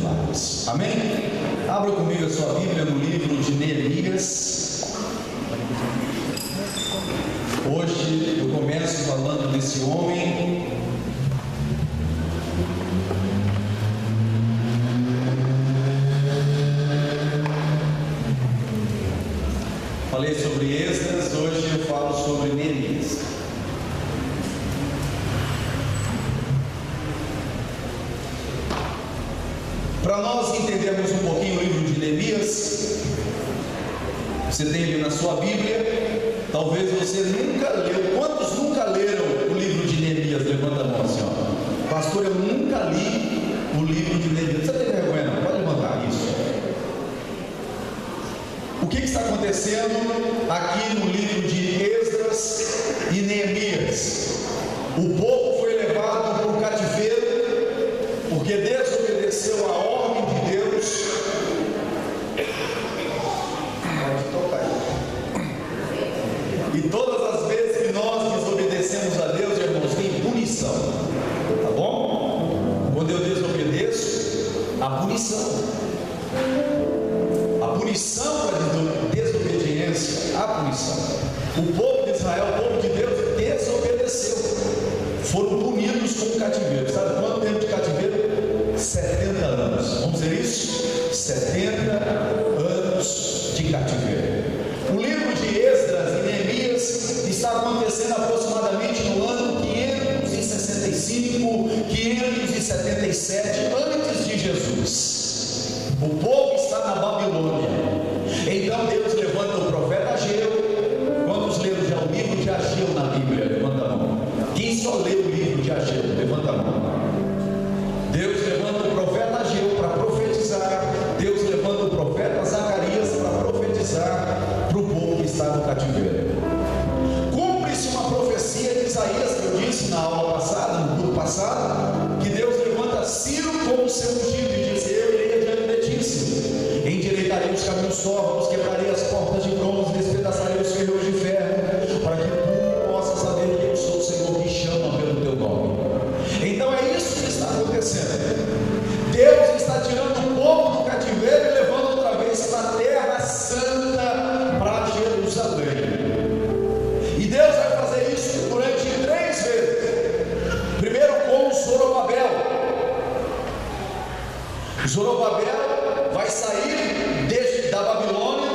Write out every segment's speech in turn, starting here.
milagres. Amém? Abra comigo a sua Bíblia no livro de Neemias. Hoje eu começo falando desse homem falei sobre Esdras, hoje eu falo sobre Neemias. Para nós entendermos um pouquinho o livro de Neemias, você tem ali na sua Bíblia, talvez você nunca leu. Quantos nunca leram o livro de Neemias? Levanta a mão assim, ó. Pastor, eu nunca li o livro de Neemias. Você tem vergonha? Não? Pode levantar isso. O que está acontecendo aqui no livro de Esdras e Neemias? O povo foi levado para o cativeiro porque desobedeceu a ordem de Deus. Pode tocar aí. E todas as vezes que nós desobedecemos a Deus, irmãos, tem punição, tá bom? Quando eu desobedeço, a punição para desobediência, a punição. O povo de Israel, o povo de Deus, desobedeceu, foram punidos com o cativeiro. Sabe quanto tempo de cativeiro? 70 anos. Vamos dizer isso? 70 anos de cativeiro. O livro de Esdras e Neemias está acontecendo aproximadamente no ano 565, 577 antes de Jesus. O povo está na Babilônia. Então Deus levanta o profeta Ageu. Quantos leram já o livro de Ageu na Bíblia? Levanta a mão. Quem só lê o livro de Ageu? Levanta a mão. Deus levanta o profeta Ageu para profetizar. Deus levanta o profeta Zacarias para profetizar para o povo que está no cativeiro. Cumpre-se uma profecia de Isaías que eu disse na aula passada, no culto passado, que Deus levanta Ciro como seu ungido e diz: eu irei adiante de ti, endireitarei os caminhos tortos, quebrarei as portas de bronze, despedaçarei os ferros de ferro, para que tu possas saber que eu sou o Senhor que chama pelo teu nome. Então é isso que está acontecendo. Deus está tirando o povo do cativeiro e levando outra vez para a terra santa, para Jerusalém. E Deus vai fazer isso durante 3 vezes. Primeiro com Zorobabel. Zorobabel vai sair da Babilônia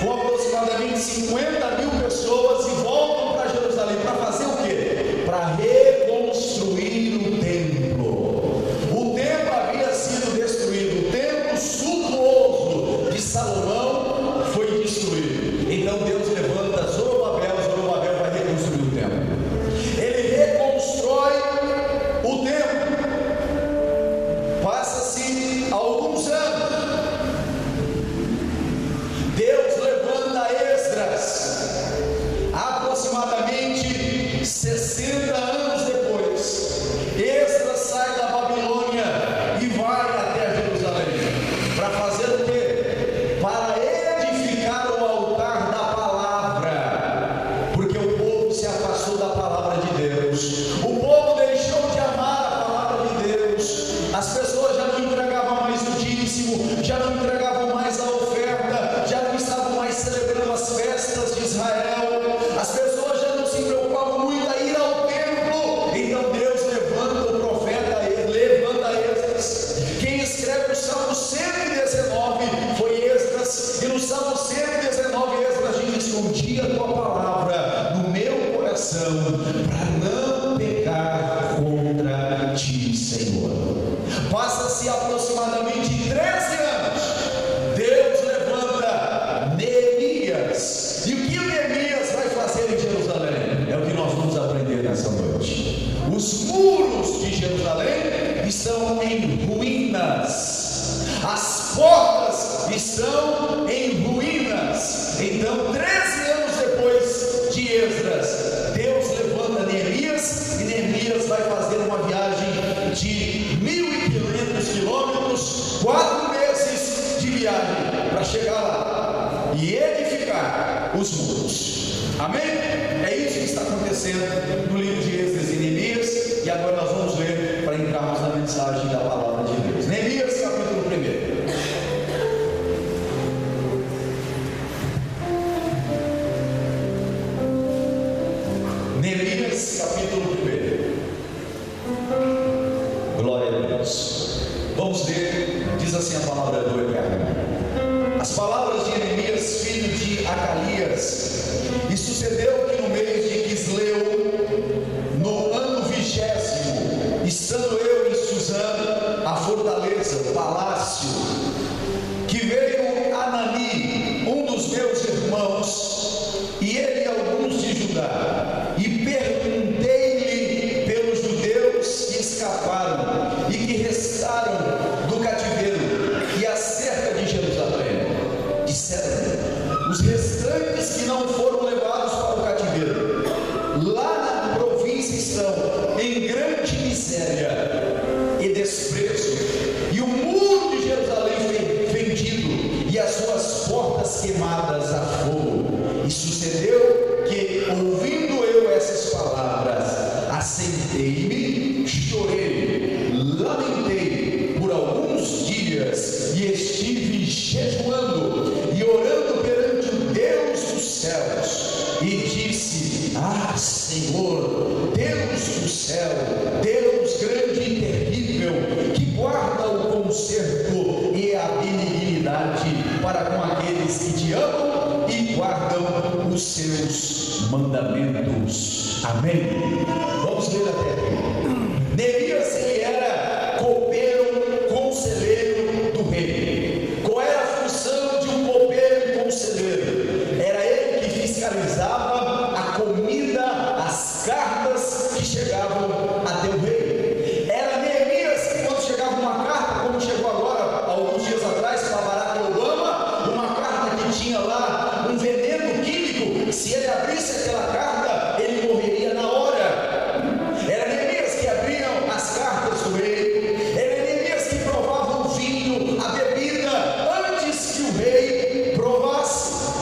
com aproximadamente 50 mil pessoas e voltam para Jerusalém para fazer o quê? Para reconstruir o templo. O templo havia sido destruído, o templo suntuoso de Salomão foi destruído. Então Deus levanta Zorobabel vai reconstruir o templo. Ele reconstrói o templo. Passa-se alguns anos. Deus levanta Esdras, aproximadamente 60 anos depois. Esdras sai da Babilônia e vai até Jerusalém para fazer o quê? Para edificar o altar da palavra, porque o povo se afastou da palavra de Deus. O povo deixou de amar a palavra de Deus. As pessoas já não entregavam mais o dízimo, já não entregavam mais a oferta, já não estavam mais celebrando as festas de Israel. As pessoas já não se preocupavam muito a ir ao templo. Então Deus levanta o profeta, levanta Esdras. Quem escreve o Salmo 119 foi Esdras, e no Salmo 119 Esdras diz: escondi a tua palavra no meu coração para não pecar contra ti, Senhor. Passa-se aproximadamente 13 anos. Deus levanta Neemias. E o que Neemias vai fazer em Jerusalém? É o que nós vamos aprender nessa noite. Os muros de Jerusalém estão em ruínas. As portas estão em ruínas. Então, 13 anos depois de Esdras, Deus levanta Neemias, e Neemias vai fazer uma viagem de 1.500 quilômetros, 4 meses de viagem para chegar lá e edificar os muros. Amém? É isso que está acontecendo no livro de Esdras e Neemias. E agora nós vamos ler para entrarmos na mensagem da palavra de Deus. Neemias capítulo Vamos ler, diz assim a palavra do Eterno. As palavras de Jeremias, filho de Acalias. E sucedeu que no mês de Quisleu, no ano 20º, estando eu em Suzã, a fortaleza, o palácio, que veio Anani, um dos meus irmãos, e ele e alguns de Judá, e perguntei-lhe pelos judeus que escaparam e que restaram do cativeiro, e acerca de Jerusalém. Disseram: os restantes que não foram levados para o cativeiro, lá na província estão em grande miséria e desprezo, e o muro de Jerusalém fendido, e as suas portas queimadas a fogo. E sucedeu que, ouvindo eu essas palavras, assentei-me, chorei, lamentei por alguns dias, e estive jejuando e orando perante o Deus dos céus, e disse: ah, Senhor, Deus do céu, Deus grande e terrível, que guarda o conserto e a benignidade para com aqueles que te amam e guardam os seus mandamentos. Amém. Vamos ler até aqui. Neemias, ele era copeiro, conselheiro do rei. Qual era a função de um copeiro e conselheiro? Era ele que fiscalizava a comida, as cartas que chegavam até o rei. Era Neemias que, quando chegava uma carta, como chegou agora, alguns dias atrás, para Barack Obama, uma carta que tinha lá um veneno químico, se ele abrisse aquela carta, ele morreria na hora. Era Neemias que abriam as cartas do rei. Era Neemias que provava o vinho, a bebida, antes que o rei provasse.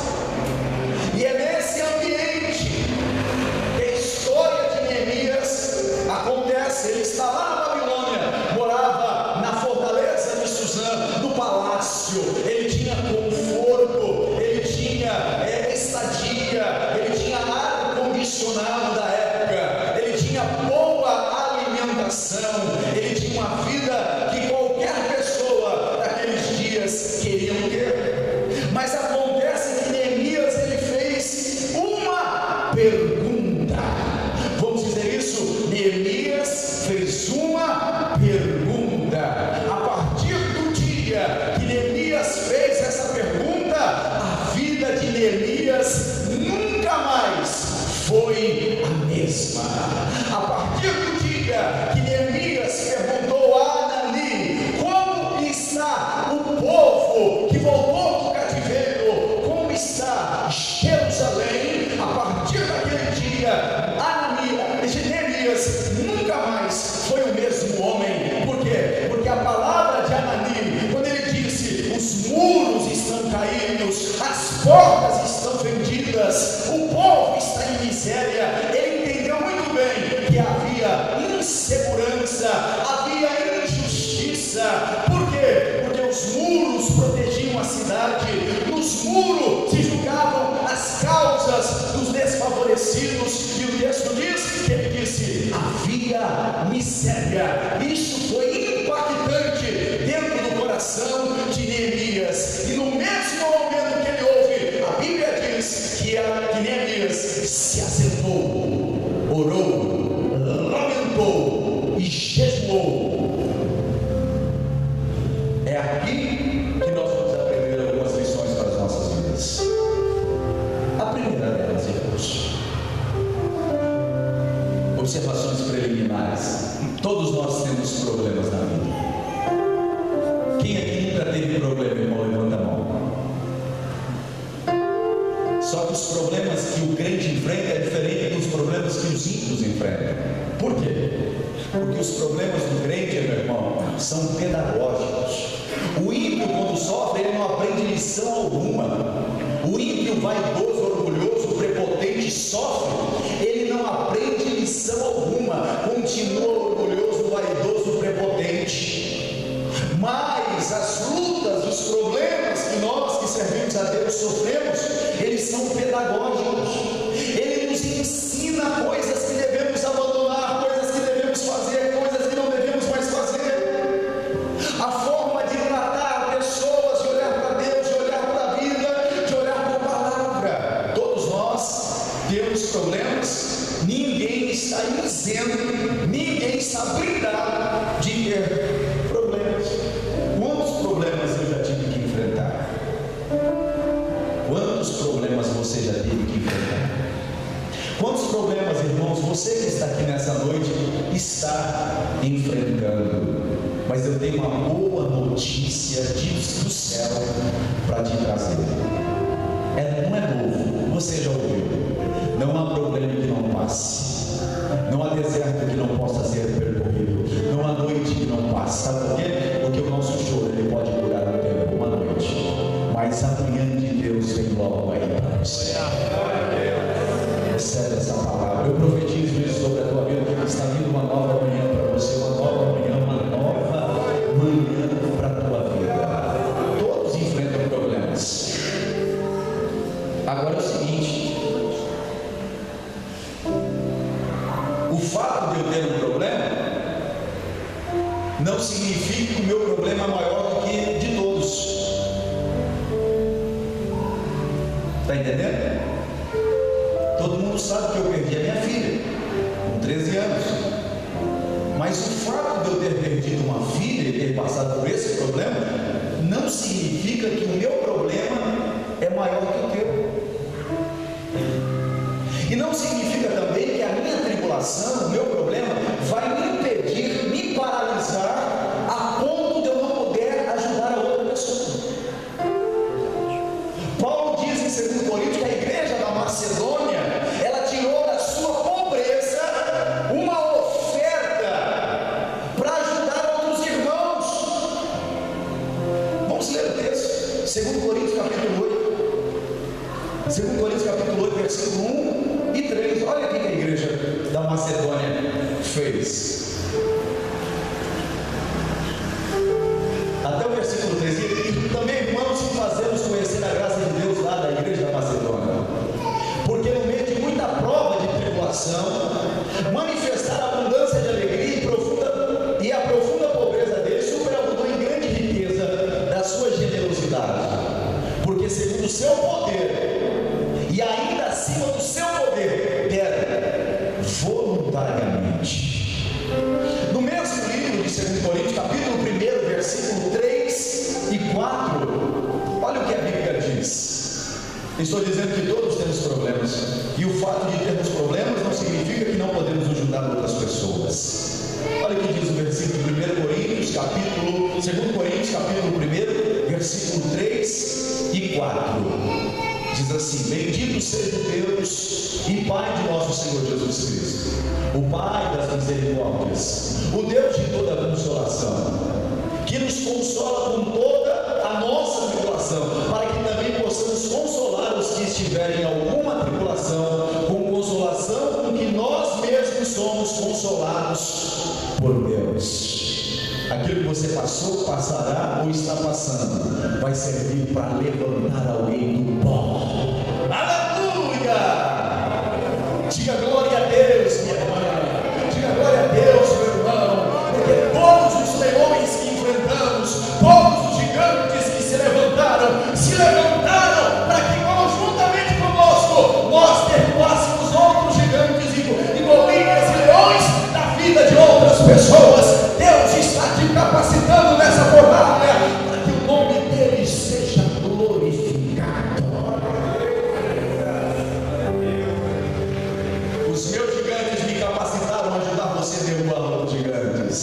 E é nesse ambiente que a história de Neemias acontece. Ele está lá na Babilônia, morava na fortaleza de Suzã, no palácio. Ele tinha conforto, ele tinha estadia, ele tinha ar condicionado da época, ele tinha boa alimentação, ele tinha uma vida que qualquer pessoa daqueles dias queriam ter. Mas acontece que Neemias, ele fez uma pergunta. Vamos dizer isso? Neemias fez uma pergunta. A partir do dia que Neemias fez essa pergunta, a vida de Neemias nunca mais foi a mesma. A partir do dia que Neemias perguntou a Anani: como está o povo que voltou do cativeiro? Como está Jerusalém? A partir daquele dia, Neemias nunca mais foi o mesmo homem. Por quê? Porque a palavra de Anani, quando ele disse: os muros estão caídos, as portas estão vendidas, o povo está em miséria, ele entendeu muito bem que havia insegurança, havia injustiça. Por quê? Porque os muros protegiam a cidade, nos muros se julgavam as causas dos desfavorecidos, e o texto diz que ele disse: havia miséria. Isso foi impactante dentro do coração de Neemias, e no mesmo momento que ele ouve, a Bíblia diz que Neemias se assentou, orou, lamentou e jejuou. É aqui que nós vamos aprender algumas lições para as nossas vidas. A primeira delas, irmãos, observações preliminares. Todos nós temos problemas na vida. Quem aqui nunca teve problema, irmão? Levanta a mão. Só que os problemas que o crente enfrenta é diferente dos problemas que os ímpios enfrentam. Por quê? Porque os problemas do crente, meu irmão, são pedagógicos. O ímpio, quando sofre, ele não aprende lição alguma. O ímpio, vaidoso, orgulhoso, prepotente, sofre, ele não aprende lição alguma, continua orgulhoso, vaidoso, prepotente. Mas as lutas, os problemas que nós que servimos a Deus sofremos, eles são pedagógicos. Ele nos ensina coisas que devemos abandonar, coisas que devemos fazer, coisas que não devemos mais fazer. A você que está aqui nessa noite está enfrentando, mas eu tenho uma boa notícia do céu para te trazer. Não é novo, você já ouviu. Não há problema que não passe, não há deserto que não possa ser percorrido, não há noite que não passe. Sabe por quê? Porque o nosso choro ele pode durar um tempo, uma noite, mas a manhã de Deus vem logo aí para você. Recebe essa palavra. Eu profetizo isso sobre a tua vida. Está vindo uma nova manhã para você, uma nova manhã para a tua vida. Todos enfrentam problemas. Agora é o seguinte: o fato de eu ter um problema não significa que o meu problema é maior do que de todos. Está entendendo? Todo mundo sabe que eu perdi a minha filha com 13 anos. Mas o fato de eu ter perdido uma filha e ter passado por esse problema não significa que o meu problema é maior que o teu. E não significa também que a minha tribulação, o meu problema, vai me impedir, me paralisar a ponto de eu não poder ajudar a outra pessoa. Paulo diz em 2 Coríntios que a igreja da Macedônia, ela tirou da sua pobreza uma oferta para ajudar outros irmãos. Vamos ler o texto, 2 Coríntios capítulo 8. 2 Coríntios capítulo 8, versículo 1 e 3. Olha o que a igreja da Macedônia fez. Até o versículo 3. E também, irmãos, fazemos conhecer a graça de Deus lá da igreja da Macedônia, porque no meio de muita prova de tribulação, manifestaram a abundância de alegria e a profunda pobreza deles superabundou em grande riqueza da sua generosidade, porque segundo o seu poder e ainda acima do seu poder, deram voluntariamente. No mesmo livro de 2 Coríntios, capítulo 1, versículo 3 e 4, olha o que a Bíblia diz. Estou dizendo que todos temos problemas, e o fato de termos problemas não significa que não podemos ajudar outras pessoas. Olha o que diz o versículo 2 Coríntios, capítulo 1, versículo 3 e 4. Diz assim: bendito seja Deus e Pai de nosso Senhor Jesus Cristo, o Pai das misericórdias, o Deus de toda a consolação, que nos consola com toda a nossa tribulação, para que também possamos consolar os que estiverem em alguma tribulação, com consolação com que nós mesmos somos consolados por Deus. Aquilo que você passou, passará ou está passando, vai servir para levantar alguém do pó. Aleluia! Diga glória a Deus, minha irmã. Diga glória a Deus, meu irmão. Porque todos os leões que enfrentamos, todos os gigantes que se levantaram para que conjuntamente conosco nós derrubássemos outros gigantes e Golias e leões da vida de outras pessoas. Deus está te capacitando nessa jornada para que o nome dele seja glorificado. Os meus gigantes me capacitaram a ajudar você a derrubar outros gigantes.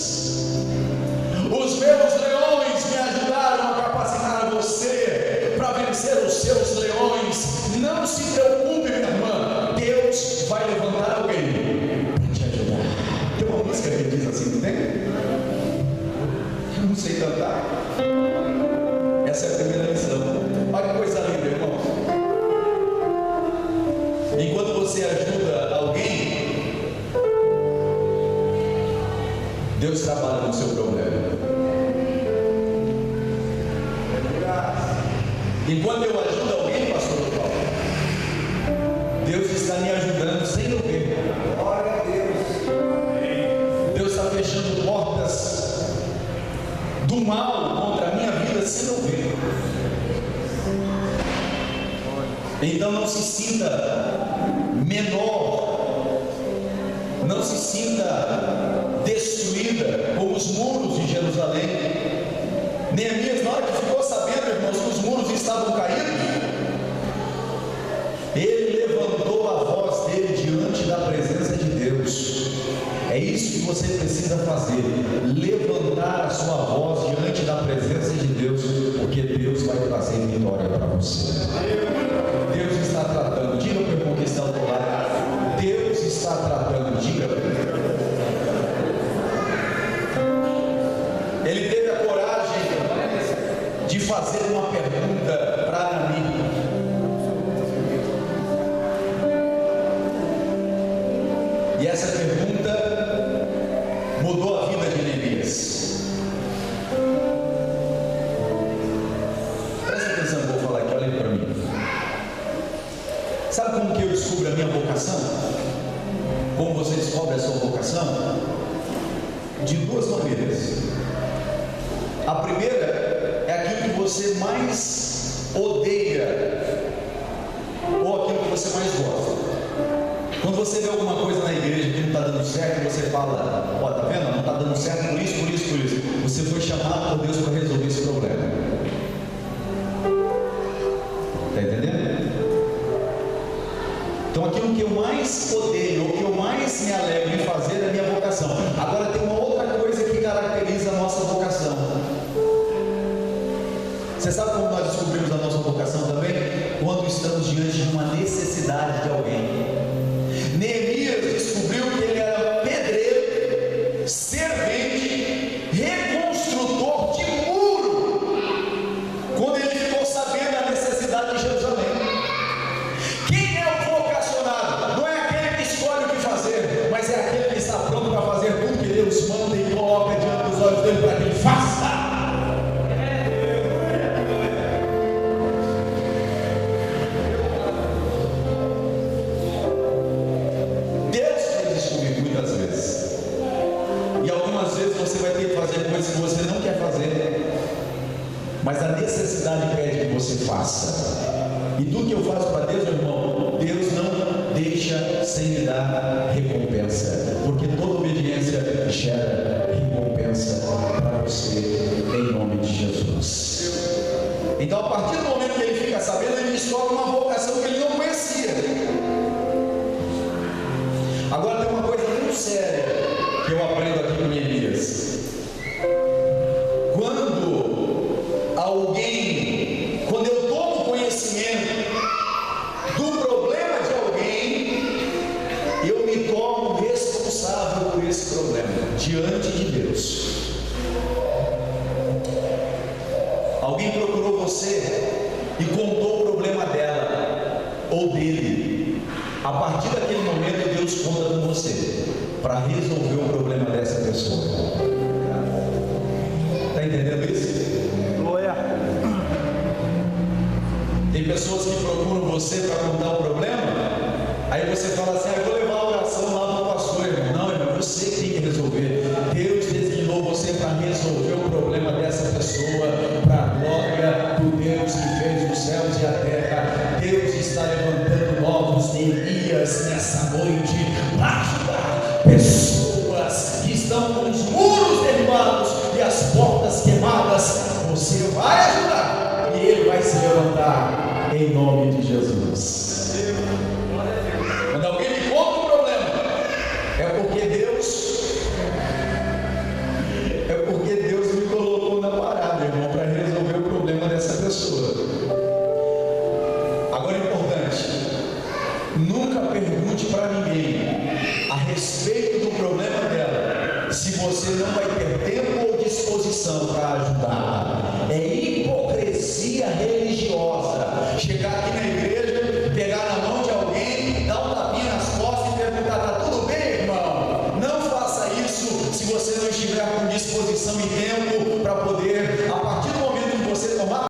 Os meus leões me ajudaram a capacitar você para vencer os seus leões. Não se preocupe, minha irmã, Deus vai levantar alguém para te ajudar. Tem uma música que diz assim, não tem? Eu não sei cantar. Essa é a primeira lição. Olha que coisa linda, irmão. Enquanto você ajuda alguém, Deus trabalha no seu problema. Enquanto eu ajudo alguém, pastor Paulo, Deus está me ajudando sem eu ver. Glória a Deus. Deus está fechando portas do mal contra a minha vida sem eu ver. Então não se sinta menor, não se sinta destruída como os muros de Jerusalém. Neemias, na hora que ficou sabendo, irmãos, que os muros estavam caídos, ele levantou a voz dele diante da presença de Deus. É isso que você precisa fazer: levantar a sua voz diante da presença de Deus, porque Deus vai trazer vitória para você. Deus está tratando. Diga para o irmão que está ao teu lado: Deus está tratando. Diga para ele. Ele teve a coragem de fazer uma pergunta para Anani. E essa pergunta mudou a vida de Neemias. Presta atenção no que eu vou falar aqui, olha para mim. Sabe como que eu descubro a minha vocação? Como você descobre a sua vocação? De duas maneiras. A primeira é aquilo que você mais odeia, ou aquilo que você mais gosta. Quando você vê alguma coisa na igreja que não está dando certo, você fala: ó, tá vendo? Não está dando certo por isso, por isso, por isso. Você foi chamado por Deus para resolver esse problema. Está entendendo? Então aquilo que eu mais odeio, ou que eu mais me alegro em fazer, é a minha vocação. Agora tem uma outra coisa que caracteriza a nossa vocação. Você sabe como nós descobrimos a nossa vocação também? Quando estamos diante de uma necessidade de alguém. Neemias descobriu que ele era pedreiro, servente, reconstrutor de muro, quando ele ficou sabendo da necessidade de Jerusalém. Quem é o vocacionado? Não é aquele que escolhe o que fazer, mas é aquele que está pronto para fazer tudo que Deus manda e coloca diante dos olhos dele para que ele faça. Mas a necessidade pede que você faça. E tudo que eu faço para Deus, meu irmão, Deus não deixa sem me dar recompensa, porque toda obediência gera recompensa para você, em nome de Jesus. Então, a partir do momento que ele fica sabendo, ele descobre uma vocação que ele não conhecia. Agora tem uma coisa muito séria que eu aprendo aqui com Neemias. Quando eu tomo conhecimento do problema de alguém, eu me torno responsável por esse problema diante de Deus. Alguém procurou você e contou o problema dela ou dele. A partir daquele momento, Deus conta com você para resolver o problema dessa pessoa. Está entendendo isso? Tem pessoas que procuram você para contar o problema, aí você fala assim: eu vou levar a oração lá para o pastor, irmão. Não, irmão, você que tem que resolver. Deus designou você para resolver o problema dessa pessoa, para a glória do Deus que fez os céus e a terra. Deus está levantando novos Neemias nessa noite para ajudar pessoas que estão com os muros derribados e as portas queimadas. Você vai ajudar e ele vai se levantar. Em nome de Jesus. Quando alguém me conta um problema, é porque Deus me colocou na parada, irmão, para resolver o problema dessa pessoa. Agora é importante: nunca pergunte para ninguém a respeito do problema dela, se você não vai ter tempo ou disposição para ajudar.